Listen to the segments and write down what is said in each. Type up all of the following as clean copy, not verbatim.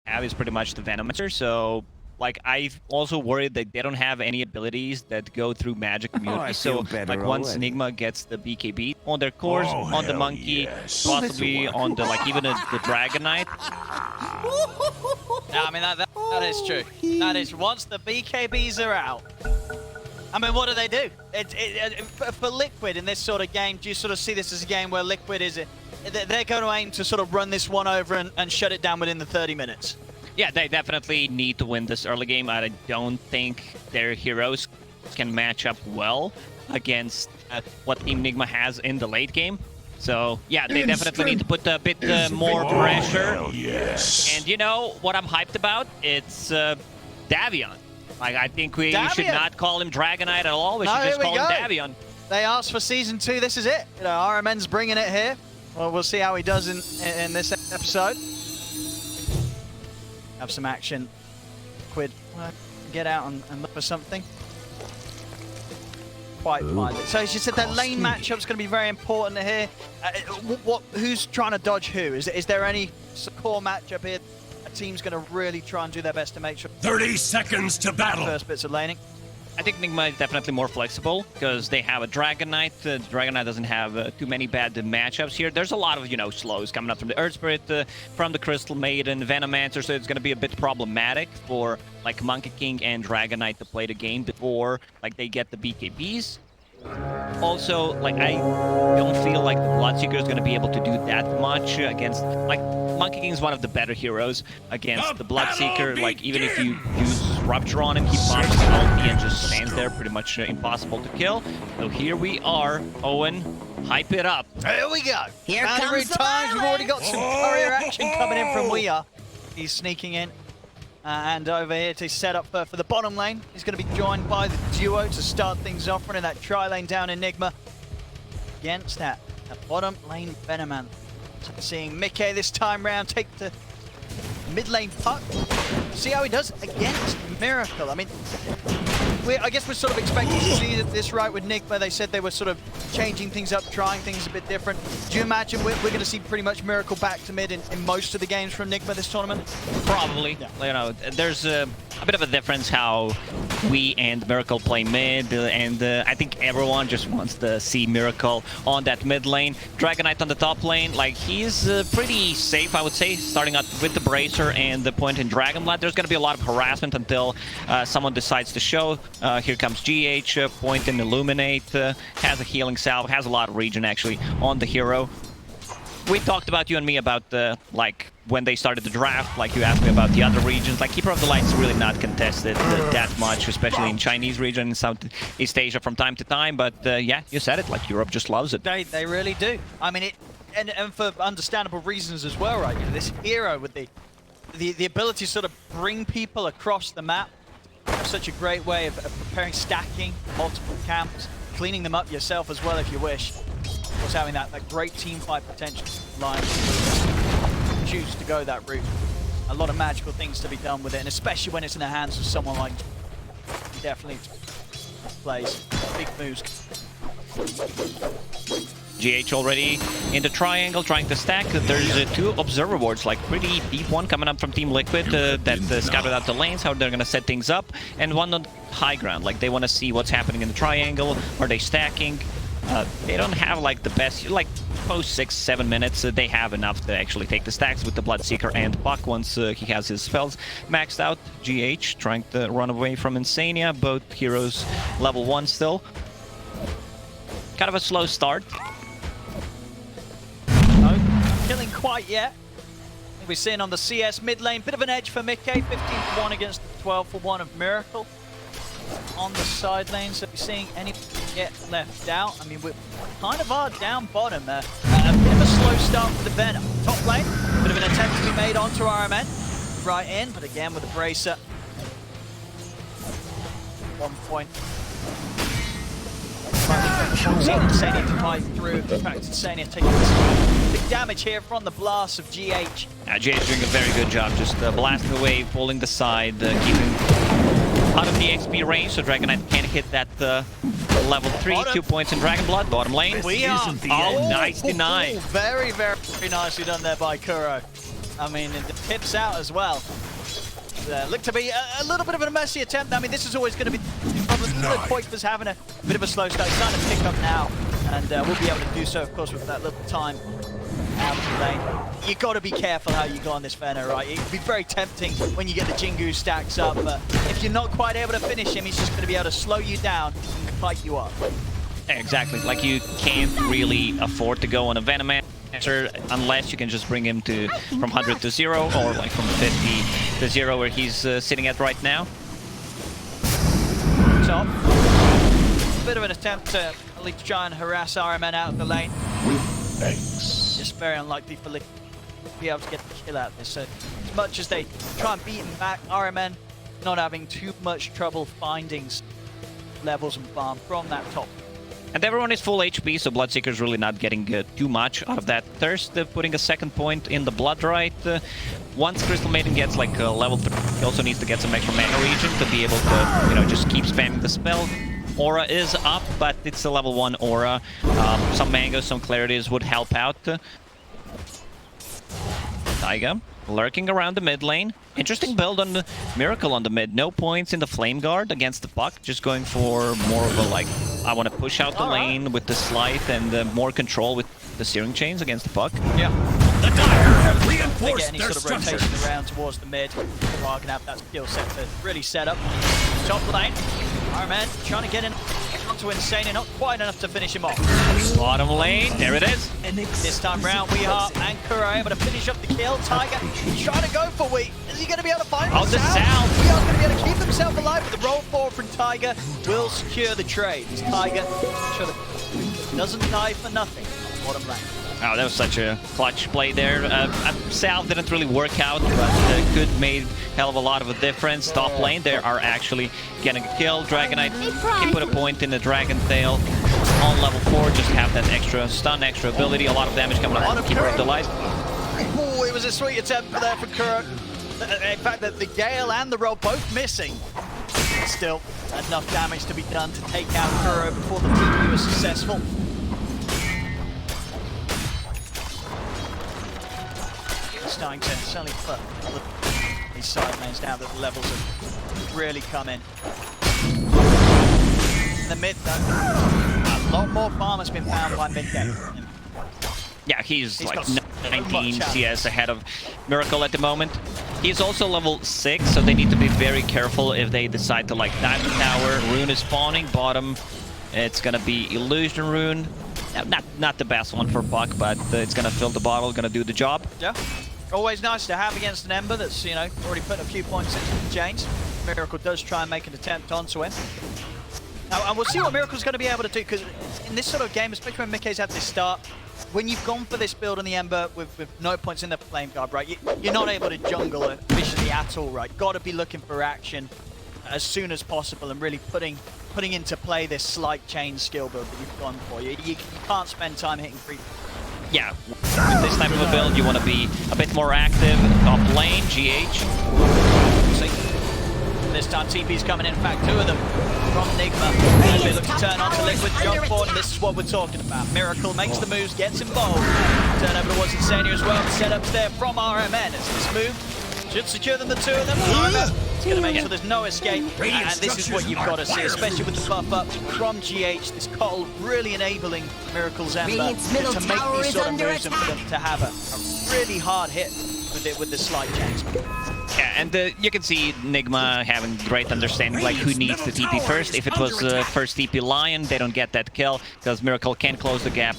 have is pretty much the Venomancer, so like I've also worried that they don't have any abilities that go through magic immunity. So like once Nigma gets the BKB on their cores, on the monkey, possibly on the like even the Dragon Knight. Yeah, I mean that is true. That is once the BKBs are out. I mean, what do they do? For Liquid in this sort of game, do you sort of see this as a game where Liquid is they're going to aim to sort of run this one over and shut it down within the 30 minutes? Yeah, they definitely need to win this early game. I don't think their heroes can match up well against what Team Nigma has in the late game. So, yeah, they definitely need to put a bit more pressure. Yes. And you know what I'm hyped about? It's Davion. Like, I think we should not call him Dragonite at all. We should just call him Davion. They asked for Season 2. This is it. You know, RMN's bringing it here. Well, we'll see how he does in this episode. Have some action. Quid, get out and look for something. Quite find it. So as you said, that lane matchup's going to be very important here. Who's trying to dodge who? Is there any core matchup here? A team's going to really try and do their best to make sure. 30 seconds to battle. First bits of laning. I think Nigma is definitely more flexible because they have a Dragon Knight. Dragon Knight doesn't have too many bad matchups here. There's a lot of, you know, slows coming up from the Earth Spirit, from the Crystal Maiden, Venomancer, so it's going to be a bit problematic for like Monkey King and Dragon Knight to play the game before like they get the BKBs. Also, like I don't feel like the Bloodseeker is going to be able to do that much against like Monkey King is one of the better heroes against the Bloodseeker. Like even if you use Rupture on him, he bombs his ulti and just stands there, pretty much impossible to kill. So here we are, Owen. Hype it up. Here we go. Here comes the times. We've already got violence. some courier action coming in from Weir. He's sneaking in. And over here to set up for the bottom lane. He's going to be joined by the duo to start things off, running that tri-lane down in Nigma against that bottom lane Venoman. So seeing Mickey this time round take the mid lane puck. See how he does against Miracle. I mean, I guess we're sort of expecting to see this right with Nigma. They said they were sort of changing things up, trying things a bit different. Do you imagine we're going to see pretty much Miracle back to mid in most of the games from Nigma this tournament? Probably. Yeah. You know, there's a bit of a difference how we and Miracle play mid, and I think everyone just wants to see Miracle on that mid lane. Dragon Knight on the top lane, like he's pretty safe, I would say, starting out with the Bracer and the point in Dragonblood. There's going to be a lot of harassment until someone decides to show. Here comes GH, point in Illuminate, has a healing salve, has a lot of regen actually on the hero. We talked about, you and me, about like when they started the draft, like you asked me about the other regions. Like Keeper of the Light is really not contested that much, especially in Chinese region, in Southeast Asia from time to time. But yeah, you said it, like Europe just loves it. They really do. I mean, and for understandable reasons as well, right? You know, this hero with the ability to sort of bring people across the map. Such a great way of preparing, stacking multiple camps, cleaning them up yourself as well if you wish. Of course, having that great team fight potential line, choose to go that route. A lot of magical things to be done with it, and especially when it's in the hands of someone like he definitely plays big moves. GH already in the triangle trying to stack. There's two observer wards, like pretty deep one coming up from Team Liquid that scouted out the lanes, how they're going to set things up, and one on high ground. Like they want to see what's happening in the triangle. Are they stacking? They don't have like the best, like post 6-7 minutes, they have enough to actually take the stacks with the Bloodseeker and Puck once he has his spells maxed out. GH trying to run away from Insania, both heroes level 1 still. Kind of a slow start. Killing quite yet. We're seeing on the CS mid lane, bit of an edge for Mickey, 15-1 against 12-1 of Miracle. On the side lane, so we're seeing anything get left out. I mean, we're kind of hard down bottom. A bit of a slow start for the Venom. Top lane, bit of an attempt to be made onto RMN. Right in, but again with the Bracer. 1 point. Seeing Insania to fight through. In fact, Insania taking big damage here from the blast of GH. GH doing a very good job, just blasting away, pulling the side, keeping out of the XP range, so Dragon Knight can't hit that level 3. Bottom. 2 points in Dragonblood, bottom lane. We are. Oh, nice deny. Very, very nicely done there by Kuro. I mean, the tips out as well. Looked to be a little bit of a messy attempt. I mean, this is always going to be the problem. Koikva's having a bit of a slow start. He's starting to pick up now, and we'll be able to do so, of course, with that little time out of the lane. You got to be careful how you go on this Venom, right? It can be very tempting when you get the Jingu stacks up, but if you're not quite able to finish him, he's just going to be able to slow you down and fight you up. Exactly. Like, you can't really afford to go on a Venom answer unless you can just bring him to from 100 to 0, or like from 50 to 0 where he's sitting at right now. Top. Bit of an attempt to at least try and harass RMN out of the lane. Thanks. Just very unlikely for Lick to be able to get the kill out of this. So as much as they try and beat him back, RMN not having too much trouble finding levels and farm from that top. And everyone is full HP, so Bloodseeker's really not getting too much out of that thirst. Putting a second point in the Blood Right. Once Crystal Maiden gets like level 3, he also needs to get some extra mana regen to be able to, you know, just keep spamming the spell. Aura is up, but it's a level 1 aura. Some mangoes, some clarities would help out. Taiga lurking around the mid lane. Interesting build on the Miracle on the mid. No points in the Flame Guard against the Puck. Just going for more of a like, I want to push out the lane with the Scythe and more control with the Searing Chains against the Puck. Yeah. The Dire have They reinforced get any their sort of rotation structures. around towards the mid. Are gonna have that skill set to really set up. Top lane. RMN trying to get in onto Insane, and not quite enough to finish him off. Bottom lane, there it is. This time round, we are and Kuro are able to finish up the kill. Tiger trying to go for Wheat. Is he going to be able to find Oh, the himself? Sal. We are going to be able to keep himself alive, but the roll forward from Tiger will secure the trade. It's Tiger sure that doesn't die for nothing on the bottom lane. Oh, that was such a clutch play there. Sal didn't really work out, but could made hell of a lot of a difference. Top lane, they are actually getting a kill. Dragonite can put a point in the Dragon Tail on level 4. Just have that extra stun, extra ability, a lot of damage coming up. Keeper of the Light. Oh, it was a sweet attempt there for Kuro. In fact, the Gale and the roll both missing. Still, enough damage to be done to take out Kuro before the TP was successful. Starting to suddenly put these side lanes now that the levels have really come in. In the mid, though, a lot more farm has been found by mid game. Yeah, he's like got 19 much CS ahead of Miracle at the moment. He's also level 6, so they need to be very careful if they decide to like dive the tower. Rune is spawning, bottom. It's gonna be Illusion Rune. Not the best one for Puck, but it's gonna fill the bottle, gonna do the job. Yeah. Always nice to have against an Ember that's, you know, already put a few points into the chains. Miracle does try and make an attempt onto him. Now, and we'll see what Miracle's going to be able to do, because in this sort of game, especially when Mikkei's had this start, when you've gone for this build on the Ember with no points in the Flame Guard, right, you're not able to jungle efficiently at all, right? Got to be looking for action as soon as possible and really putting into play this slight chain skill build that you've gone for. You can't spend time hitting creep. Yeah, with this type of a build, you want to be a bit more active. Top lane, GH. See? This time TP's coming in fact, 2 of them from Nigma. As they look to turn onto Liquid, jump forward, and this is what we're talking about. Miracle makes the moves, gets involved. Turn over towards Insania as well. The setups there from RMN. As this move should secure them, the 2 of them. RMN is going to make sure there's no escape. And this is what you've got to see, especially with the buff up from GH. This Cole really enabling Miracle's Ember to make these sort of moves and for them to have a really hard hit with the slide chains. Yeah, and you can see Nigma having great understanding, like who needs the TP first. If it was first TP Lion, they don't get that kill, because Miracle can close the gap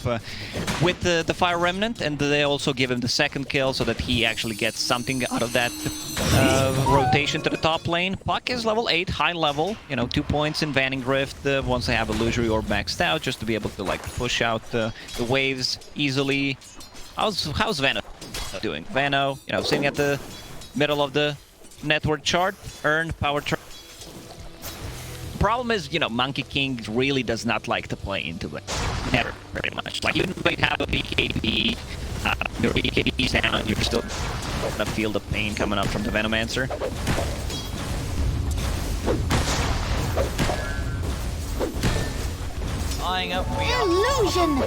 with the Fire Remnant, and they also give him the second kill so that he actually gets something out of that rotation to the top lane. Puck is level 8, high level, you know, 2 points in Vanning Rift once they have Illusory or maxed out, just to be able to like push out the waves easily. How's Vano doing? Vano, you know, sitting at the middle of the network chart, earned power chart. Problem is, you know, Monkey King really does not like to play into it. Never, very much. Like, even if you have a BKB, your BKB's down, you're still gonna feel the pain coming up from the Venomancer. Eyeing up, Illusion!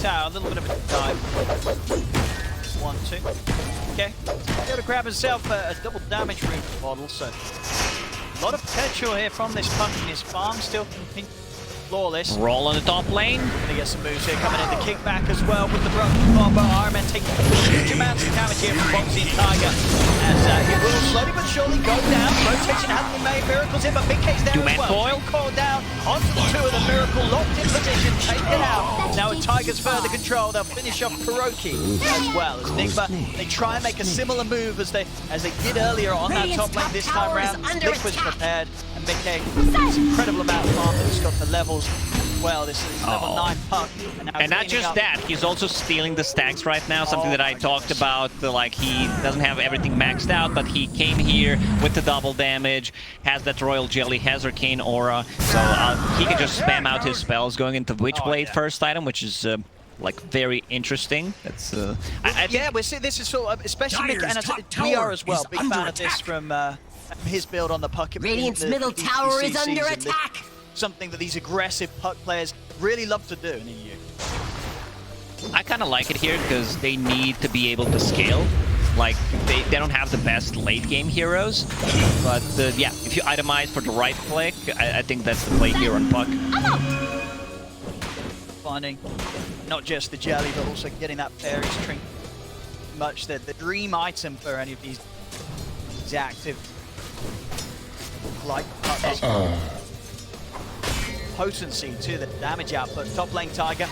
Tower, a little bit of a dive. 1, 2. Mickey. Able to grab himself a double damage room bottle, so a lot of potential here from this puck in his farm. Still continuing flawless. Roll on the top lane. Gonna get some moves here coming in. The kickback as well with the broken combo. Iron Man taking huge amounts of damage here from Boxy and Tiger. As it will slowly but surely go down. Rotation hasn't been made. Miracle's in, but Big K's there Two-man as well. foil. Call down onto the two of the Miracle. Locked in position. Take it out. Now with Tiger's further control, they'll finish off Kuroki as well. As Nigma, they try and make a similar move as they did earlier on that top lane this time round. Liquid's prepared. And Big K has an incredible amount of farm. He's got the levels well. This is level 9 puck. And not just that, he's also stealing the stacks right now, something that I talked about, like he doesn't have everything maxed out, but he came here with the double damage, has that Royal Jelly, has Arcane Aura, so he can just spam out his spells going into Witchblade first item, which is like very interesting. That's yeah, we see this is sort of, especially Mick, and we are as well, big fan of this from his build on the puck. Radiant's middle tower is under attack. Something that these aggressive puck players really love to do in EU. I kind of like it here because they need to be able to scale. Like, they don't have the best late-game heroes, but yeah, if you itemize for the right click, I think that's the play here on puck. Finding not just the jelly, but also getting that fairy's trinket. Much the dream item for any of these active like pucks. Potency to the damage output. Top lane Tiger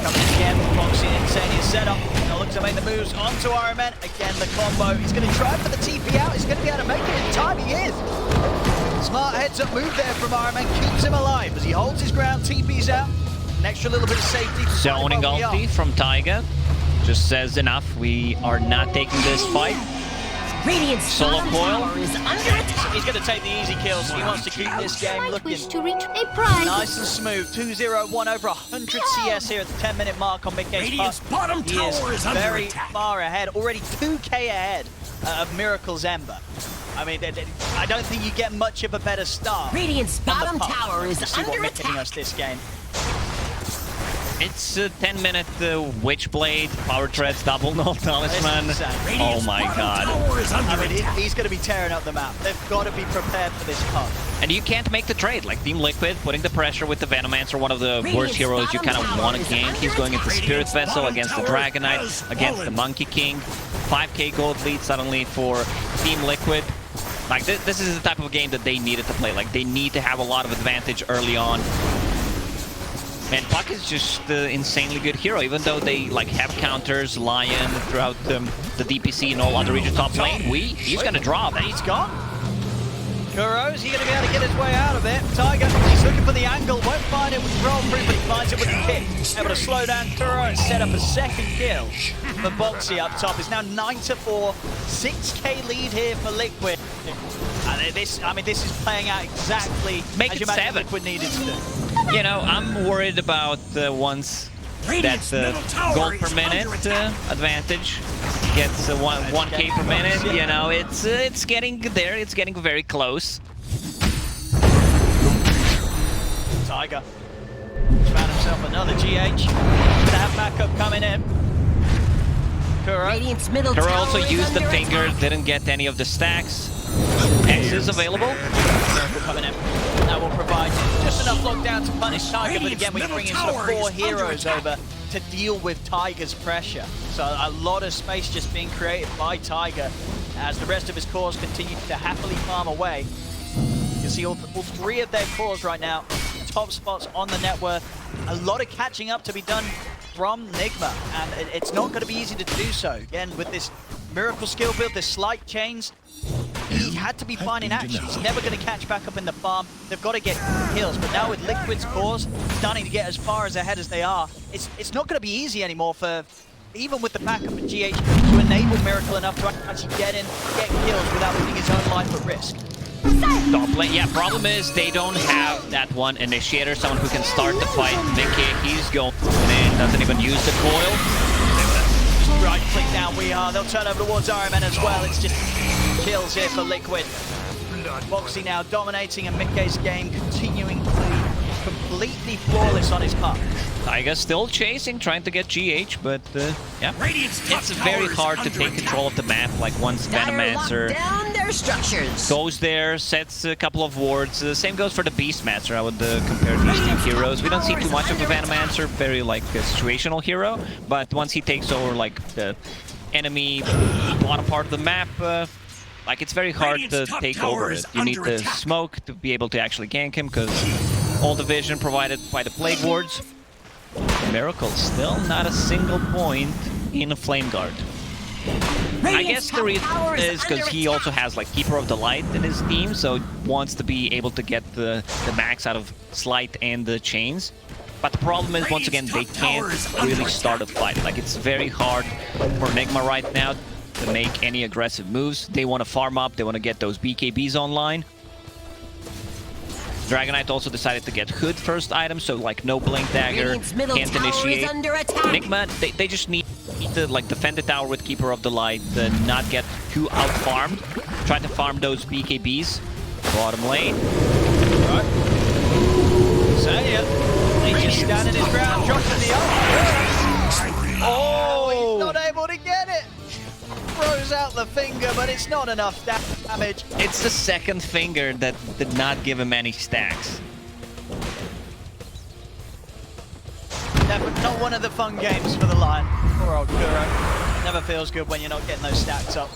coming again. Foxy and Insania setup. Now look to make the moves onto Iron Man. Again, the combo. He's going to try for the TP out. He's going to be able to make it in time. He is. Smart heads up move there from Iron Man. Keeps him alive as he holds his ground. TP's out. An extra little bit of safety. Zoning ulti from Tiger. Just says enough. We are not taking this fight. Radiant's Solo coil. is under attack. He's going to take the easy kills. He wants to keep this game looking Wish to reach a prize. nice and smooth. 2-0-1 over 100 CS here at the 10-minute mark on Big K's Radiant's puck. bottom He tower is under very attack. far ahead, already 2k ahead of Miracle's Ember. I mean, I don't think you get much of a better start. Radiant's on the bottom puck. tower is See what under Mick giving attack. us this game. It's a 10-minute Witchblade, Power Treads, Double Null Talisman. This is insane. Oh my god. I mean, he's going to be tearing up the map. They've got to be prepared for this puck. And you can't make the trade, like Team Liquid putting the pressure with the Venomancer, one of the worst heroes you kind of want to gank. He's going into Spirit Vessel against the Dragon Knight, against the Monkey King. 5k gold lead suddenly for Team Liquid. Like this is the type of game that they needed to play. Like they need to have a lot of advantage early on. And Puck is just the insanely good hero, even though they like have counters, Lion throughout the DPC and all other region top lane. He's gonna drop. He's gone. Kuro, is he going to be able to get his way out of it? Tiger, he's looking for the angle, won't find it with roll through, but he finds it with a kick. Able to slow down Kuro and set up a second kill for Boxy up top. It's now 9-4, 6k lead here for Liquid. And this is playing out exactly Make as you it imagine 7. Liquid needed to do. You know, I'm worried about once that gold per minute advantage gets 1k per minute. You know, it's getting there. It's getting very close. Tiger found himself another GH. Gonna have backup coming in. Kuro. Radiant's middle Kuro tower also is used the under finger, attack. didn't get any of the stacks. X is available. Coming in. That will provide just enough lockdown to punish Tiger, but again, we bring in sort of 4 heroes over to deal with Tiger's pressure. So a lot of space just being created by Tiger as the rest of his cores continue to happily farm away. You can see all 3 of their cores right now, top spots on the net worth. A lot of catching up to be done from Nigma, and it's not going to be easy to do so. Again, with this Miracle skill build, this slight chains, he had to be finding action. He's never going to catch back up in the farm. They've got to get kills, but now with Liquid's cores starting to get as far as ahead as they are, it's not going to be easy anymore for, even with the backup of GH, to enable Miracle enough to actually get in, get kills without putting his own life at risk. Top lane. Yeah, problem is they don't have that one initiator, someone who can start the fight. Mickey, he's going in, doesn't even use the coil. Right click down, they'll turn over towards Iron Man as well. It's just kills here for Liquid. Boxy now dominating, and Mickey's game continuing to completely flawless on his puck. Taiga still chasing, trying to get GH, but yeah. Radiant's top It's very tower is hard to under take control of the map, like once Dire lock Venomancer down their structures. goes there, sets a couple of wards. Same goes for the Beastmaster. I would compare these two heroes. We don't see too much of a Venomancer, very like a situational hero, but once he takes over like the enemy bottom part of the map, like it's very hard to take over it. You need the smoke to be able to actually gank him, because all the vision provided by the Plague Wards. Miracle still not a single point in a Flame Guard. I guess the reason is because he also has like Keeper of the Light in his team, so wants to be able to get the max out of Slight and the chains. But the problem is, once again, they can't really start a fight. Like, it's very hard for Nigma right now to make any aggressive moves. They want to farm up, they want to get those BKBs online. Dragon Knight also decided to get Hood first item, so like no Blink Dagger, can't initiate. Nigma, they just need to like defend the tower with Keeper of the Light, not get too out-farmed. Try to farm those BKBs. Bottom lane. Right. He's just standing his ground, dropping the ult. Oh, he's not able to get it. Throws out the finger, but it's not enough damage. It's the second finger that did not give him any stacks. Definitely not one of the fun games for the Lion. Poor old Kuro. Never feels good when you're not getting those stacks up.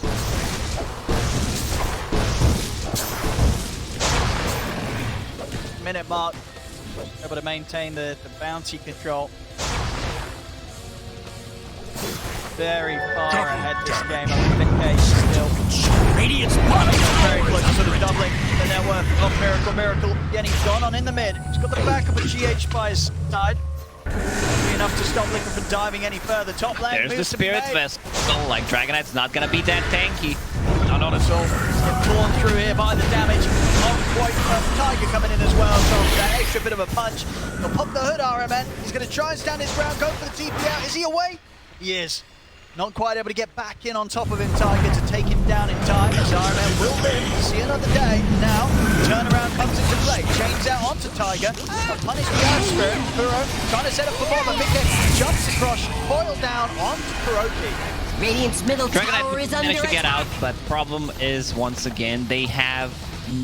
Minute mark. Able to maintain the bounty control. Very far ahead this game. I think Cage still. Radiant's Very close to the doubling the net worth of Miracle. Miracle getting gone on in the mid. He's got the backup of GH by his side. Be enough to stop looking for diving any further. Top lane. There's the moves to be Spirit made. Vessel. So, like, Dragon Knight's not gonna be that tanky. Not at all. He's torn through here by the damage. Not quite Tiger coming in as well. So that extra bit of a punch. He'll pop the hood, RMN. He's going to try and stand his ground, go for the TP out. Is he away? He is. Not quite able to get back in on top of him, Tiger, to take him down in time. As RMN will live. See another day. Now, turnaround comes into play. Chains out onto Tiger. Punish the Ice Spirit. Kuro trying to set up the bomb. Mickey jumps across. Foil down onto Kuroki. Radiant's middle Dragon tower Knight is under managed to get attack. out, but problem is, once again, they have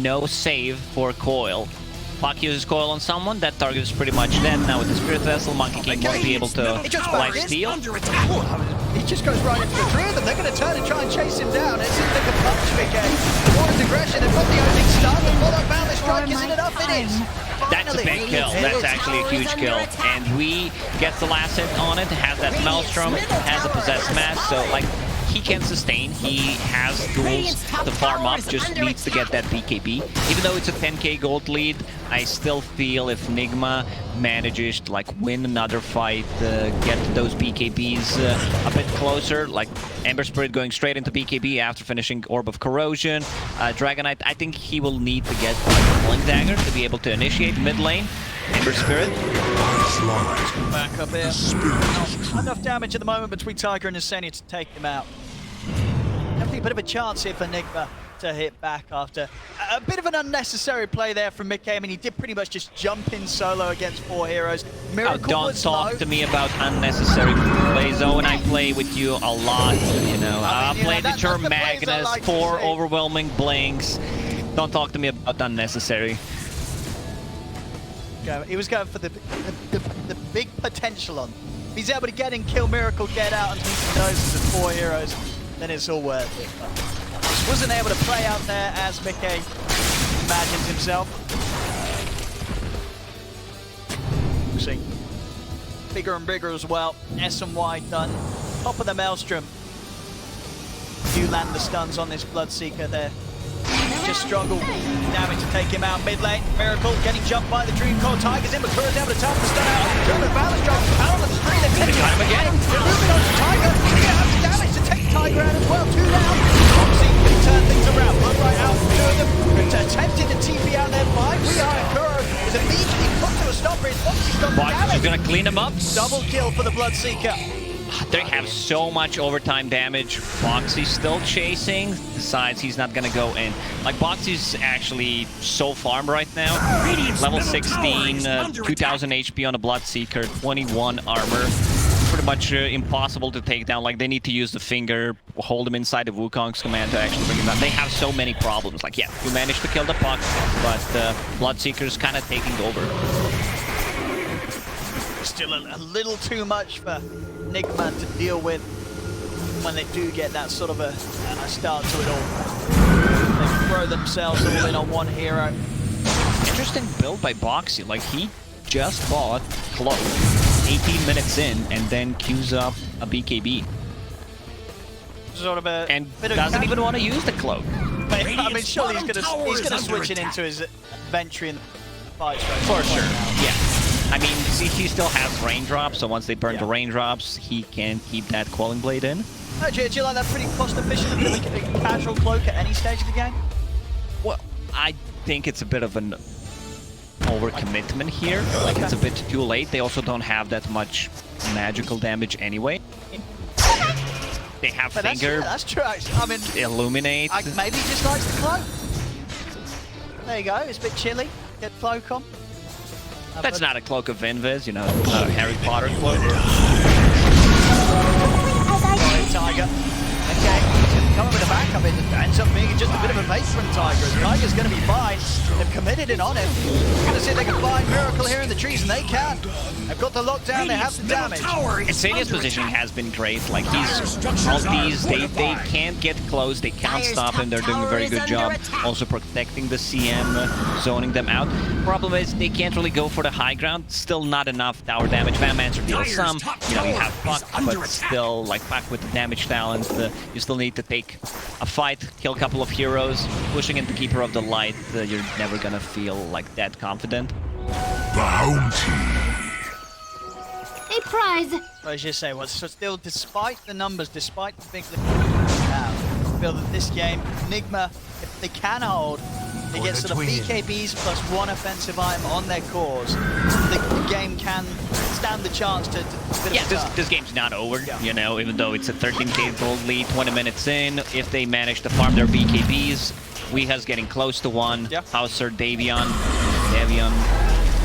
no save for Coil. Puck uses Coil on someone, that target is pretty much dead. Now with the Spirit Vessel, Monkey King won't be able to life steal. He just goes right into the three of them. They're going to turn and try and chase him down. It's a big punch, Mickey. More aggression. They've got the opening stun. The follow boundless strike isn't enough. It is. That's a big kill. That's actually a huge kill. And we gets the last hit on it, has that Maelstrom, has a possessed match, so like he can sustain. He has tools to farm up, just needs to get that BKB. Even though it's a 10k gold lead, I still feel if Nigma manages to like win another fight, get those BKBs a bit closer, like Ember Spirit going straight into BKB after finishing Orb of Corrosion. Dragon Knight, I think he will need to get like, Blink Dagger to be able to initiate mid lane. Ember Spirit. Back up here. Not enough damage at the moment between Tiger and Insania to take him out. Definitely a bit of a chance here for Nigma to hit back after a bit of an unnecessary play there from Mickey. I mean, he did pretty much just jump in solo against 4 heroes. Miracle don't talk to me about unnecessary plays, Owen. I play with you a lot, you know. I played with your Magnus, 4 overwhelming blinks. Don't talk to me about unnecessary. He was going for the big potential on. If he's able to get in, kill Miracle, get out, and he knows the 4 heroes, then it's all worth it. But just wasn't able to play out there as Mickey imagines himself. We'll see. Bigger and bigger as well. S and Y done. Top of the Maelstrom. You land the stuns on this Bloodseeker there. Just struggle damage to take him out mid lane. Miracle getting jumped by the Dream Core. Tiger's in, but Kura's able to tap the stun out. German balance drop. Power on the screen. They're taking him again. They're moving on to Tiger. He has the damage to take Tiger out as well. 2 down. Foxy can turn things around. One right out. 2 of them attempting to TP out there by VR, and Kuro is immediately put to a stopper. Foxy's got the damage. He's gonna clean him up. Double kill for the Bloodseeker. They have so much overtime damage. Boxy's still chasing, decides he's not gonna go in. Like, Boxy's actually so farmed right now. Level 16, 2000 HP on a Bloodseeker, 21 armor. Pretty much impossible to take down. Like, they need to use the finger, hold him inside the Wukong's command to actually bring him down. They have so many problems. Like, yeah, you managed to kill the puck, but Bloodseeker's kind of taking over. Still a little too much for Nigma to deal with when they do get that sort of a start to it all. They throw themselves all in on one hero. Interesting build by Boxy. Like, he just bought Cloak 18 minutes in and then queues up a BKB. Sort of a and bit of doesn't even want to use the Cloak. But, I mean, surely he's gonna switch it into his inventory in the fight. For sure, yeah. I mean, see, he still has raindrops, so once they burn the raindrops, he can keep that Quelling Blade in. Oh, do you like that pretty cost efficient, a bit of a casual cloak at any stage of the game? Well, I think it's a bit of an overcommitment here. Like, it's a bit too late. They also don't have that much magical damage anyway. They have but Finger. That's true, actually. I mean, Illuminate. Maybe he just likes the cloak. There you go. It's a bit chilly. Get cloak on. That's not a Cloak of Invis, you know, not a Harry Potter cloak. Tiger. Okay, coming with a backup, it ends up being just a bit of a base from Tiger. Tiger's going to be fine. They've committed it on him. We're going to see if they can find Miracle here in the trees, and they can. They've got the lockdown, they have the damage. Insania's positioning has been great. Like, he's all these, they can't get close, they can't stop him. They're doing a very good job. Also protecting the CM, zoning them out. Problem is, they can't really go for the high ground. Still not enough tower damage. Vammancer deals some. You know, you have Puck, but still, like, Puck with the damage talent, you still need to take a fight, kill a couple of heroes. Pushing into Keeper of the Light, you're never gonna feel like that confident. Bounty. A prize. As you say, so still, despite the numbers, despite the big lift I feel that this game, Nigma, if they can hold, they get sort of BKBs plus one offensive item on their cores, the game can stand the chance to yeah, this game's not over, you know, even though it's a 13k gold lead, 20 minutes in. If they manage to farm their BKBs, Weeha's getting close to one. Hauser, Davion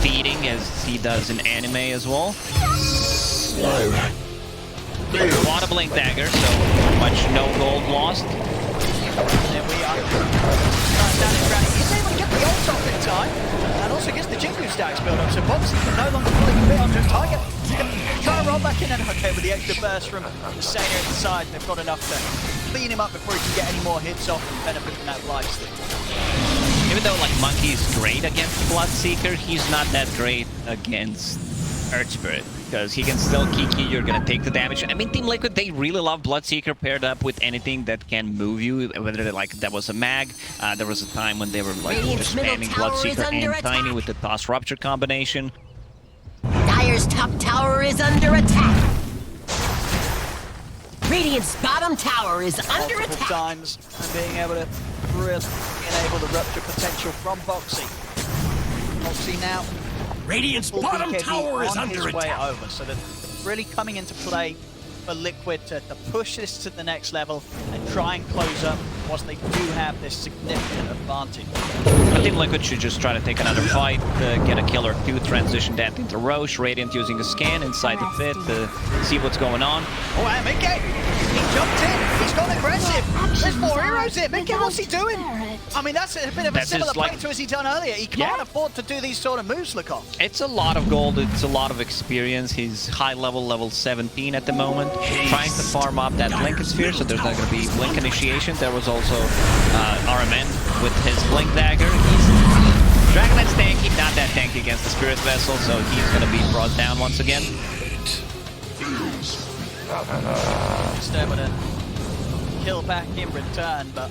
feeding as he does in anime as well. Bought a Blink Dagger, so much no gold lost. There we are. He's able to get the ult off in time, and also gets the Jingu stacks built up, so Boxy can no longer fully commit onto his Tiger. Try and roll back in, and okay, with the extra burst from Insania at the side, they've got enough to clean him up before he can get any more hits off and benefit from that lifesteal. Even though, like, Monkey's great against Bloodseeker, he's not that great against Earth Spirit, because he can still Kiki, you're gonna take the damage. I mean, Team Liquid, they really love Bloodseeker paired up with anything that can move you, whether, like, that was a mag, there was a time when they were, like, just spamming Bloodseeker and Tiny with the Toss Rupture combination. Dire's top tower is under attack. Radiant's bottom tower is under attack. Times, and being able to really enable the rupture potential from Boxy. Boxy now. Radiant's bottom tower is under attack. Over, so they're really coming into play for Liquid to push this to the next level and try and close up whilst they do have this significant advantage. I think Liquid should just try to take another fight, get a kill or two, transition that into Roche, Radiant using a scan inside the pit to see what's going on. Oh, and Mickey! He jumped in! He's gone aggressive! There's 4 heroes here! Mickey, what's he doing? I mean, that's a bit of a similar play to as he done earlier. He can't afford to do these sort of moves, Lakoff. It's a lot of gold, it's a lot of experience. He's high level 17 at the moment, trying to farm up that Blink Sphere, so there's not going to be Blink initiation. There was also RMN with his Blink Dagger. Dragonite's tanky, not that tanky against the Spirit Vessel, so he's going to be brought down once again. Just able to kill back in return, but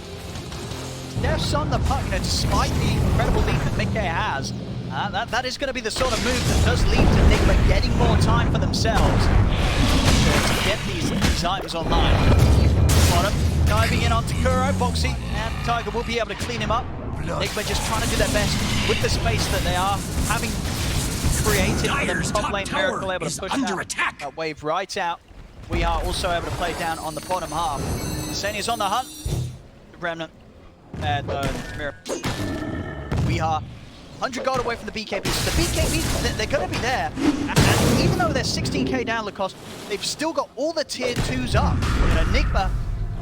Steph's on the puck, despite the incredible lead that Mickey has. That is going to be the sort of move that does lead to Nigma getting more time for themselves to get these items online. Bottom, diving in onto Kuro, Boxy, and Tiger will be able to clean him up. Nigma just trying to do their best with the space that they are having created for them. Top lane Miracle able to push that wave right out. We are also able to play down on the bottom half. Senia's on the hunt. The Remnant. And we are 100 gold away from the BKBs. So the BKBs, they're going to be there. And even though they're 16k down Lacoste, they've still got all the tier 2s up. Nigma,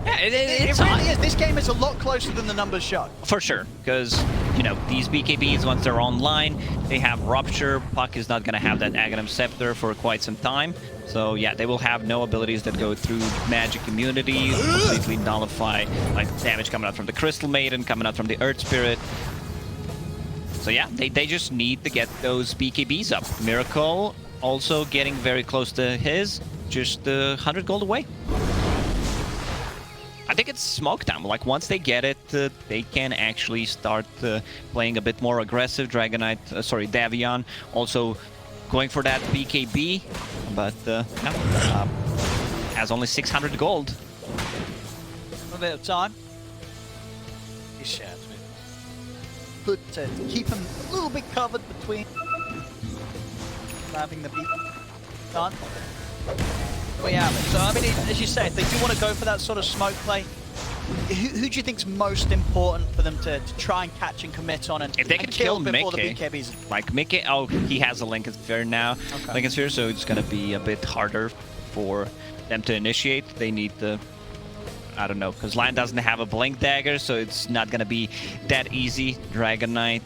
Yeah, it really is. This game is a lot closer than the numbers show. For sure, because, you know, these BKBs, once they're online, they have Rupture. Puck is not going to have that Aghanim Scepter for quite some time. So, yeah, they will have no abilities that go through magic immunity, completely nullify, like, damage coming out from the Crystal Maiden, coming out from the Earth Spirit. So, yeah, they just need to get those BKBs up. Miracle also getting very close to his, just 100 gold away. I think it's smoke time. Like, once they get it, they can actually start playing a bit more aggressive. Davion also going for that BKB, but has only 600 gold. A bit of time. But to keep him a little bit covered between having the beat done. We have it. So, I mean, as you say, if they do want to go for that sort of smoke play, who do you think's most important for them to try and catch and commit on? And if they can kill before the Mickey, BKBs? like Mickey, oh, he has a Lincoln Sphere now. Okay. Lincoln Sphere, so it's going to be a bit harder for them to initiate. They need to, I don't know, because Lion doesn't have a Blink Dagger, so it's not going to be that easy. Dragon Knight,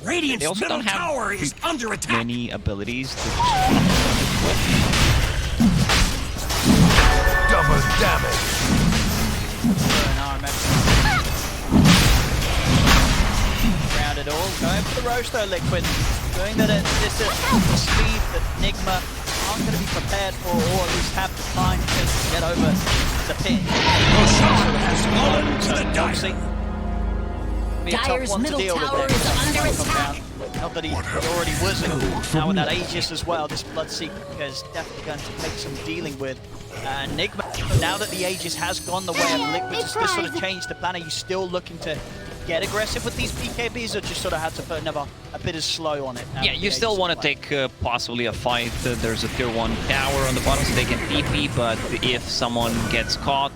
Radiant's they also middle don't have tower is under attack. many abilities to Double damage. Round it all. Going for the roast though, Liquid. Doing that at just a speed that Nigma aren't going to be prepared for, or at least have the time to get over the pit. Roshan has fallen to the Dire. Be a tough one to deal with is under attack. Not that he already wasn't. Now with that Aegis as well, this Bloodseeker is definitely going to take some dealing with. Nigma, now that the Aegis has gone the way of Liquid, does this sort of change the plan? Are you still looking to get aggressive with these BKBs, or just sort of had to put a bit of slow on it? Yeah, you still want to take possibly a fight. There's a tier 1 tower on the bottom, so they can TP, but if someone gets caught,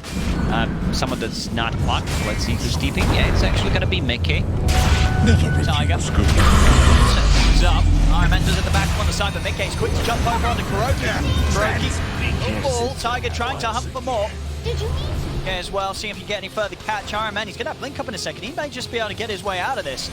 someone that's not Puck, let's see who's TPing. Yeah, it's actually going to be Mickey. Tiger. He's up. Iron Man does at the back on the side, but Mickey's quick to jump over onto Kuroki. Kuroki, ball. Tiger trying to hunt for more. Okay, as well, see if you get any further catch. Iron Man, he's going to have Blink up in a second. He may just be able to get his way out of this.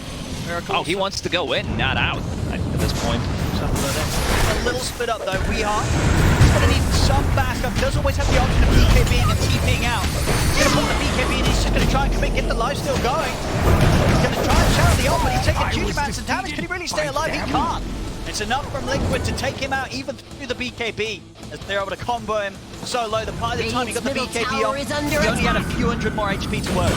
Miracle. Oh, he wants to go in, not out at this point. A little split up though. We are. He's going to need some backup. Does always have the option of BKBing and TPing out. He's going to put the BKB in. He's just going to try and commit, get the lifesteal going. He's going to try and shout the ult, but he's taking huge amounts of damage. Can he really stay alive? He can't. It's enough from Liquid to take him out even through the BKB, as they're able to combo him so low that by the time he got the BKB off, he only had a few hundred more HP to work.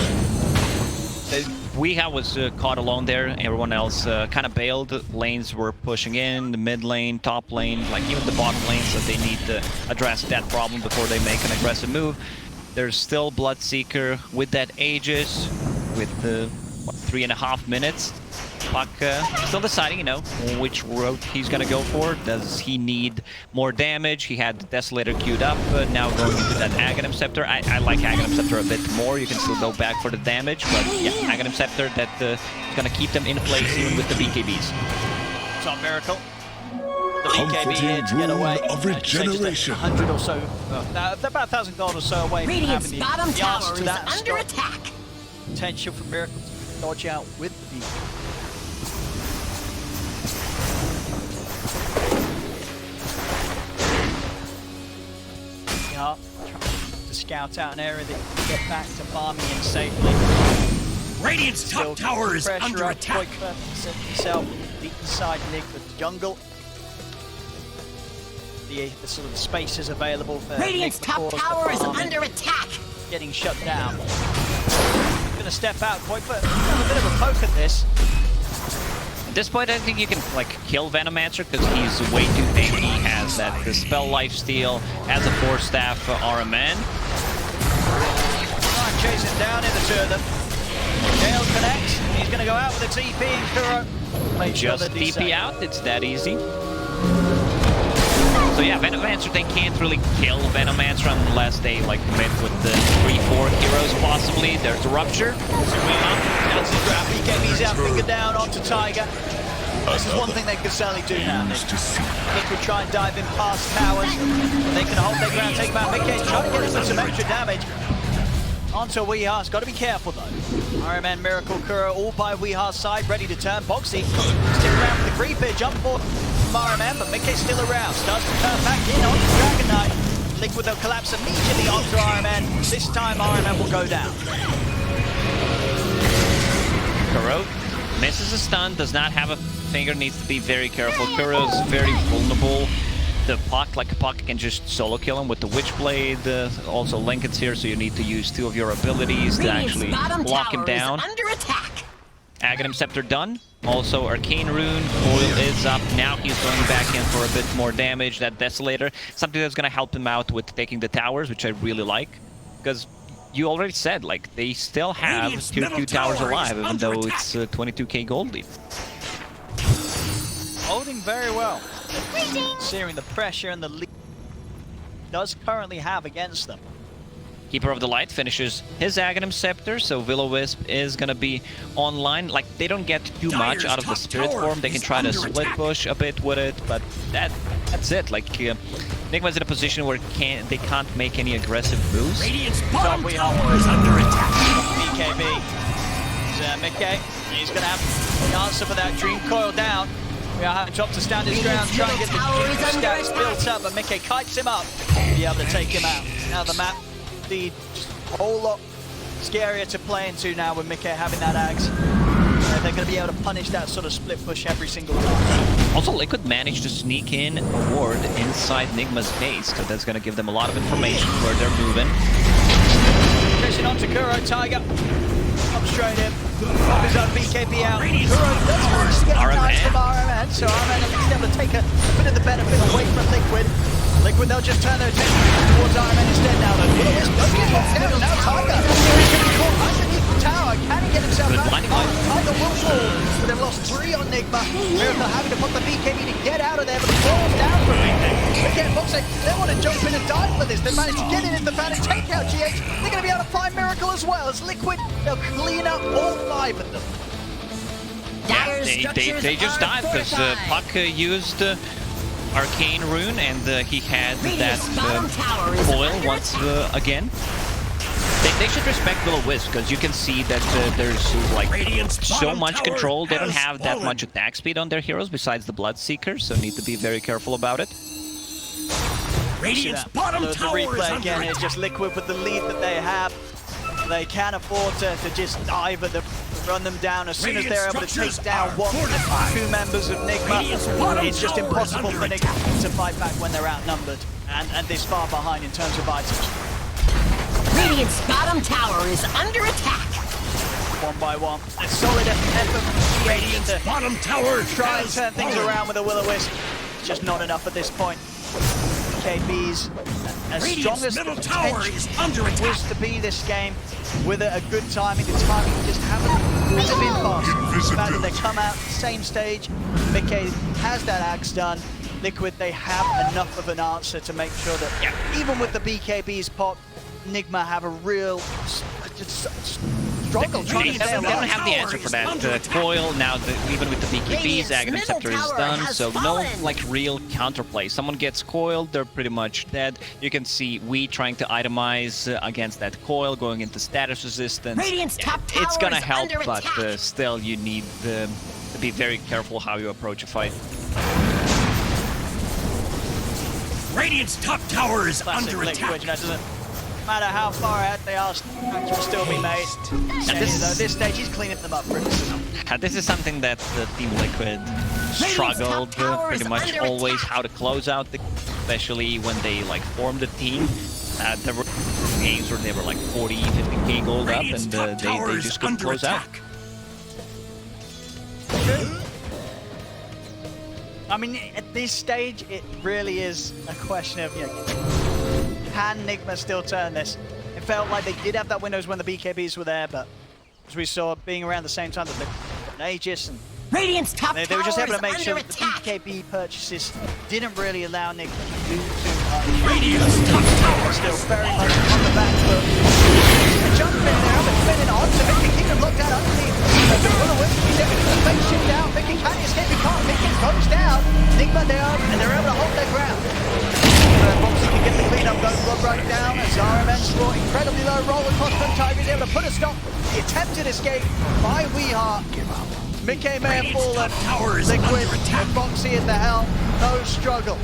Weeha was caught alone there. Everyone else kind of bailed. Lanes were pushing in, the mid lane, top lane, like even the bottom lane, so they need to address that problem before they make an aggressive move. There's still Bloodseeker with that Aegis, with 3.5 minutes. Puck still deciding, you know, which route he's gonna go for. Does he need more damage? He had the Desolator queued up, but now going into that Aghanim Scepter. I like Aghanim Scepter a bit more. You can still go back for the damage, but yeah, Aghanim Scepter that is gonna keep them in place even with the BKBs. It's on Miracle. The BKB here to get away. Of regeneration. 100 or so, about 1,000 gold or so away from Radiant's having bottom the answer tower to is that. under attack. Potential for Miracle to dodge out with the BKB. Trying to scout out an area that you can get back to farming in safely. Radiant's top tower is under attack. Himself deep inside Nigma's jungle. The sort of spaces available for Radiant's top tower is under attack. Getting shut down. Gonna step out, Koipa. Have a bit of a poke at this. At this point, I think you can like kill Venomancer because he's way too tanky. He has that the spell lifesteal as a 4-staff RMN. Right, chasing down in the two of them. Gale connects. He's going to go out with a TP and Kuro. Just TP out. It's that easy. So yeah, Venomancer, they can't really kill Venomancer unless they like commit with the 3-4 heroes possibly. There's a Rupture. That's the grab. BKB's out, finger down onto Tiger. This is one thing they can certainly do now. They could try and dive in past towers. They can hold their ground, take him out. Mickey's trying to get him some extra damage. Onto Weeha's, got to be careful though. Iron Man, Miracle, Kuro, all by Weeha's side, ready to turn. Boxy stick around with the creep here, jump forward from Iron Man, but Mickey's still around. Starts to turn back in onto Dragon Knight. Liquid will collapse immediately onto Iron Man. This time Iron Man will go down. Kuro misses a stun, does not have a finger, needs to be very careful. Kuro's very vulnerable. The Puck, like Puck can just solo kill him with the Witchblade. Also Lincoln's here, so you need to use 2 of your abilities to actually block him down. Under attack. Aghanim Scepter done. Also Arcane Rune, Coil is up. Now he's going back in for a bit more damage. That Desolator, something that's going to help him out with taking the towers, which I really like. Because you already said, like, they still have tier 2 towers alive, even though it's 22k gold lead. Holding very well. Searing the pressure and the lead does currently have against them. Keeper of the Light finishes his Aghanim Scepter, so Will-O-Wisp is gonna be online. Like, they don't get too much out of the Spirit form. They can try to split push a bit with it, but that's it. Like, Nigma's in a position where they can't make any aggressive moves. Radiant's bottom tower is under attack. BKB. Mickey, he's gonna have the answer for that Dream Coil down. We are having dropped to stand his ground, trying to get the stacks built up, but Mickey kites him up to be able to take him out. Now the map, the whole lot scarier to play into now with Mickey having that axe. They're going to be able to punish that sort of split push every single time. Also, Liquid managed to sneak in a ward inside Nigma's base, so that's going to give them a lot of information where they're moving. Pushing onto Kuro, Tiger. Up straight in. Pop his own BKB out. Kuro does manage to get a nice from RMN, so RMN at least able to take a bit of the benefit away from Liquid. Liquid, they'll just turn their attention towards RMN instead now. Will-O-Wisp does get knocked down. Now Tiger is going to be caught underneath the tower. Can he get himself out? Tiger will fall, but they've lost 3 on Nigma. Miracle having to put the BKB to get out of there, but he falls down from it. Again, looks like they want to jump in and dive for this. They managed to get in the fan and take out GH. They're going to be able to find Miracle as well. As Liquid, they'll clean up all 5 of them. Yeah, they just died because Puck used Arcane Rune, and he had that coil once again. They should respect Will-O-Wisp, because you can see that there's like so much control. They don't have that much attack speed on their heroes besides the Bloodseeker, so need to be very careful about it. Radiant's bottom the tower is replay under again is just Liquid with the lead that they have. They can afford to just dive at them, run them down as soon as they're able to take down 1 or 2 members of Nigma. It's just impossible for Nigma to fight back when they're outnumbered and this far behind in terms of items. Radiant's bottom tower is under attack. 1 by 1. A solid effort from Radiant's bottom tower try and turn things around with a Will-O-Wisp. It's just not enough at this point. KB's as strong as the potential was to be this game with a good timing. The timing just hasn't been fast. The fact that they come out same stage, Mickey has that axe done. Liquid, they have enough of an answer to make sure that even with the BKB's pop, Nigma have a real struggle trying to They don't have the answer for that. Coil, now even with the BKBs, Aghanim Scepter is done, so no like real counterplay. Someone gets coiled, they're pretty much dead. You can see we trying to itemize against that coil, going into status resistance. It's gonna help, but still you need to be very careful how you approach a fight. Radiant's top tower is under attack. No matter how far ahead they are, attacks will still be made. And this stage, he's cleaning them up pretty soon. This is something that Team Liquid struggled pretty much always, how to close out, especially when they like formed a team. There were games where they were like 40, 50k gold up, and they just couldn't close out. I mean, at this stage, it really is a question of, can Nigma still turn this? It felt like they did have that windows when the BKBs were there, but as we saw, being around the same time that Aegis and Radiant's top They tower were just able is to make under sure that the attack. BKB purchases didn't really allow Nick to do too much. Radiant's top tower Still very much on the back foot. A jump in there, but spinning on to Vicky Kingdom looked out underneath. He's able to face shift out. Vicky can escape, he can't. Vicky goes down. Nigma down, and they're able to hold their ground. Boxy can get the cleanup going, blood right down. As RMN score incredibly low roll across from Tiger is able to put a stop. The attempted escape by Weeheart. Mickey may have fallen. Liquid and Boxy at the helm. No struggle.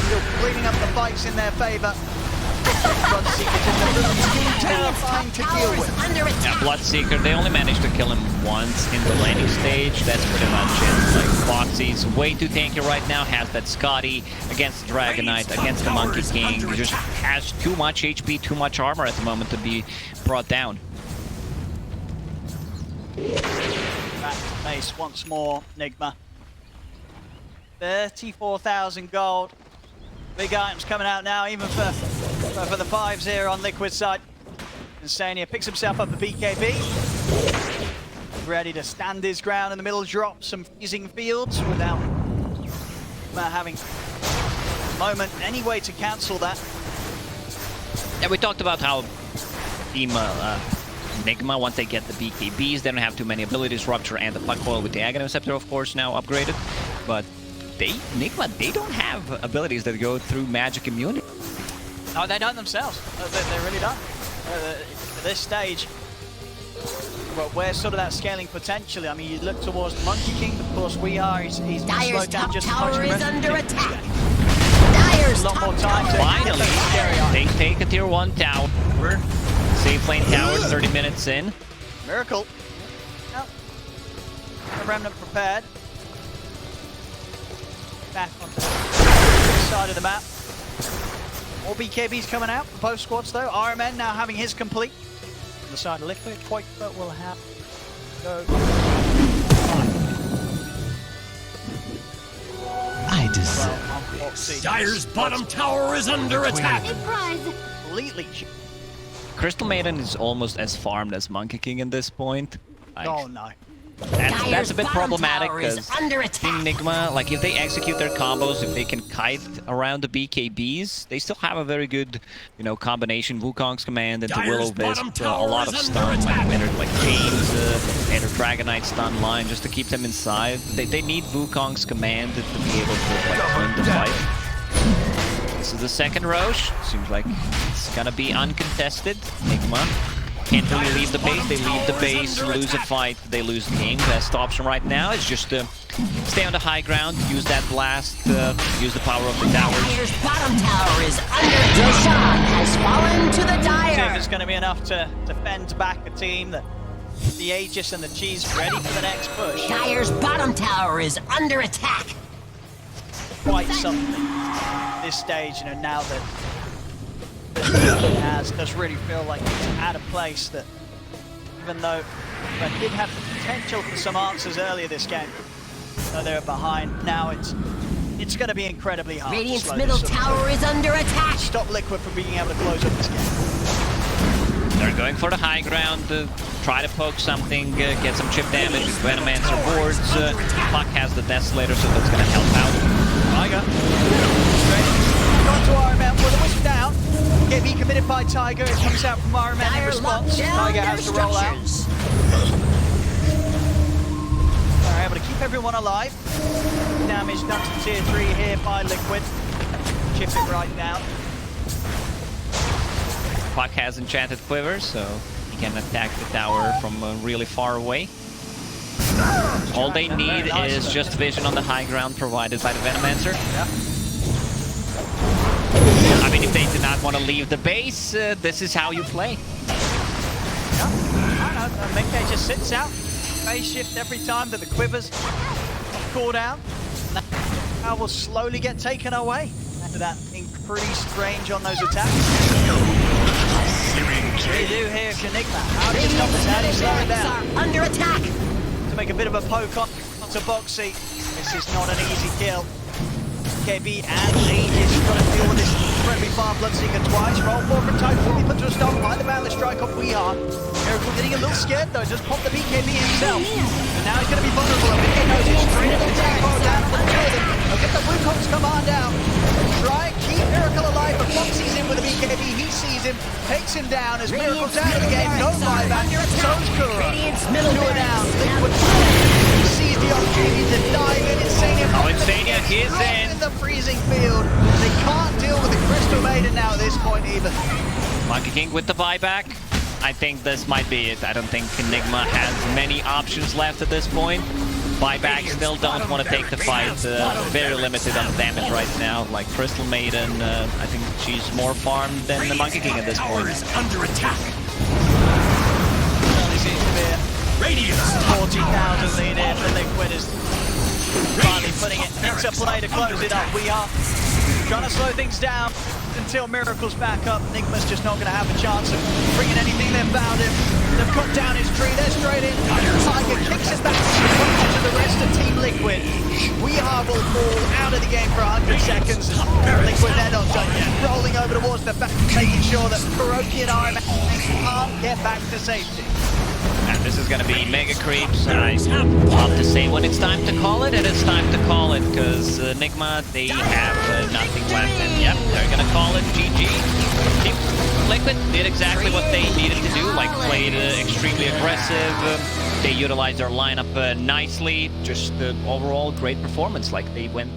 Still cleaning up the fights in their favor. Bloodseeker just a little too terrifying to deal with. Yeah, Bloodseeker, they only managed to kill him once in the laning stage. That's pretty much it. Like, Foxy's way too tanky right now, has that Scotty against the Dragonite, against the Monkey King. He just has too much HP, too much armor at the moment to be brought down. Back to base once more, Nigma. 34,000 gold. Big items coming out now, even for the 5s here on Liquid side. Insania picks himself up a BKB. Ready to stand his ground in the middle, drop some freezing fields without having a moment any way to cancel that. Yeah, we talked about how Team Nigma, once they get the BKBs, they don't have too many abilities. Rupture and the Puck Coil with the Aghanim Scepter, of course, now upgraded. But Nigma, they don't have abilities that go through magic immunity. No, they don't themselves. They really don't. At this stage, well, where's sort of that scaling potentially? I mean, you look towards the Monkey King, of course, we are. He's been Dire's slowed down top just as much tower as is the under rest of the attack. team. Dire's A lot more top time to tower. get those scary Finally, eyes. they take a tier 1 tower. Safe lane tower, 30 minutes in. Miracle. Well, the Remnant prepared. Back onto the side of the map. More BKBs coming out for both squads though. RMN now having his complete. On the side of Liquid, Quakebot will have to go. I deserve this. Dire's bottom tower is under attack. Completely. Crystal Maiden is almost as farmed as Monkey King at this point. Like, Oh no. that's a bit problematic because under attack. Enigma, like if they execute their combos, if they can kite around the BKBs, they still have a very good, you know, combination. Wukong's command into Will-O-Wisp, a lot of stun, like James, and a Dragonite stun line just to keep them inside. They need Wukong's command to be able to like win the fight. This is the second Roche. Seems like it's gonna be uncontested. Nigma can't really leave the base. They leave the base, lose a fight, they lose the game. Best option right now is just to stay on the high ground, use that blast, use the power of the towers. Dire's bottom tower is under. Roshan has fallen to the If Dire. it's going to be enough to fend back a team that the Aegis and the Cheese ready for the next push. Dire's bottom tower is under attack. Quite something. This stage, you know, now that does really feel like it's at a place that, even though they did have the potential for some answers earlier this game, so they're behind. Now it's going to be incredibly hard. Radiant's middle tower is under attack. Stop Liquid from being able to close up this game. They're going for the high ground, try to poke something, get some chip damage. Venomancer boards. Puck has the Desolator, so that's going to help out. Tiger. Gone to RMN, with a wisp down. KB committed by Tiger. It comes out from RMN in Dire response. locked down Tiger their has to roll out. structures. They're able to keep everyone alive. Damage done to tier 3 here by Liquid. Chip it right down. Puck has Enchanted Quiver, so he can attack the tower from really far away. All they need is just vision on the high ground provided by the Venomancer. Yeah. I mean, if they did not want to leave the base, this is how you play. Yeah. Minkay just sits out. Phase shift every time that the quivers cool down. Now will slowly get taken away after that increased range on those attacks. What do you do here, Enigma? How do you stop this? How do you slow it down? Under attack. To make a bit of a poke on to Boxy. This is not an easy kill. KB and Aegis got to deal with this friendly fire Bloodseeker twice. Roll forward from Type will be put to a stop by the Boundless Strike off Weehaw. Miracle getting a little scared though, just popped the BKB himself. And now he's going to be vulnerable. I think he knows it. Straight into the tank roll down on the two of them. He'll get the Wukong's command out. Try and keep Miracle alive, but Foxy's in with the BKB. He sees him, takes him down as Miracle's out of the game. No buyback. So's Kura. Two are down. Liquid sees the opportunity to dive in. Insania. Oh, Insania is in the freezing field. They can't deal with the Crystal Maiden now at this point either. Monkey King with the buyback. I think this might be it. I don't think Nigma has many options left at this point. Buyback still don't want to take the fight. Very limited on damage right now. Like Crystal Maiden, I think she's more farmed than the Monkey King at this point. Under attack. Only seems to be Radiance 40,000 lead in. The Liquid is finally putting it into play to close it up. We are trying to slow things down until Miracle's back up. Nigma's just not going to have a chance of bringing anything. They've found him. They've cut down his tree. They're straight in. Tiger kicks it back to the rest of Team Liquid. Weehaw will fall out of the game for 100 seconds. Liquid, they're not done yet. Rolling over towards the back, making sure that Kuroki and Iron Man can't get back to safety. And this is going to be mega creeps. I love to say when it's time to call it, it's time to call it, because Nigma, they have nothing left. And yep, they're going to call it GG. Team Liquid did exactly what they needed to do, like played extremely aggressive. They utilized their lineup nicely. Just overall great performance. Like they went